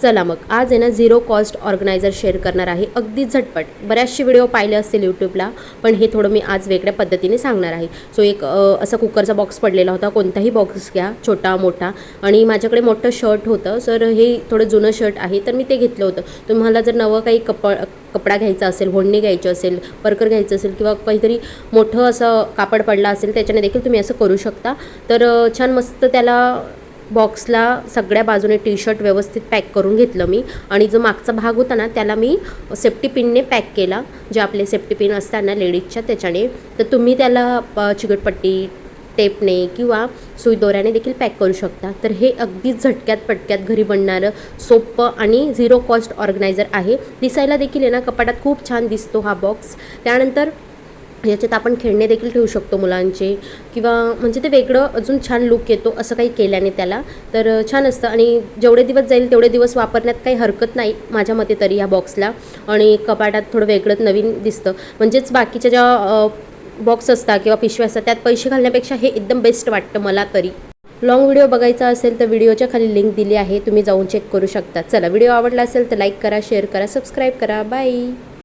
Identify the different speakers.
Speaker 1: चला मग आज आहे ना झिरो कॉस्ट ऑर्गनायझर शेअर करणार आहे, अगदी झटपट. बऱ्याचशे व्हिडिओ पाहिले असतील यूट्यूबला, पण हे थोडं मी आज वेगळ्या पद्धतीने सांगणार आहे. सो एक असा कुकरचा बॉक्स पडलेला होता, कोणताही बॉक्स घ्या, छोटा मोठा. आणि माझ्याकडे मोठं शर्ट होतं, सर हे थोडं जुनं शर्ट आहे, तर मी ते घेतलं होतं. तुम्हाला जर नवं काही कपडा घ्यायचा असेल, ओढणी घ्यायची असेल, परकर घ्यायचं असेल, किंवा काहीतरी मोठं असं कापड पडला असेल, त्याच्याने देखील तुम्ही असं करू शकता. तर छान मस्त त्याला बॉक्सला सगळ्या बाजूने टी शर्ट व्यवस्थित पॅक करून घेतलं मी. आणि जो मागचा भाग होता ना, त्याला मी सेफ्टी पिनने पॅक केला, जे आपले सेफ्टी पिन असतात ना लेडीजच्या, त्याच्याने. तर तुम्ही त्याला चिकटपट्टी, टेपने किंवा सुई दोऱ्याने देखील पॅक करू शकता. तर हे अगदी झटक्यात पटक्यात घरी बनणारं सोपं आणि झिरो कॉस्ट ऑर्गनायझर आहे. दिसायला देखील आहे ना, कपाटात खूप छान दिसतो हा बॉक्स. त्यानंतर याच्यात आपण खेळणे देखील ठेवू शकतो मुलांचे, किंवा म्हणजे ते वेगळं अजून छान लुक येतो असं काही केल्याने त्याला. तर छान असतं आणि जेवढे दिवस जाईल तेवढे दिवस वापरण्यात काही हरकत नाही माझ्या मते तरी ह्या बॉक्सला. आणि कपाटात थोडं वेगळंच नवीन दिसतं. म्हणजेच बाकीच्या ज्या बॉक्स असतात किंवा पिशव्या असतात त्यात पैसे घालण्यापेक्षा हे एकदम बेस्ट वाटतं मला तरी. लॉंग व्हिडिओ बघायचा असेल तर व्हिडिओच्या खाली लिंक दिली आहे, तुम्ही जाऊन चेक करू शकता. चला, व्हिडिओ आवडला असेल तर लाईक करा, शेअर करा, सबस्क्राईब करा. बाय.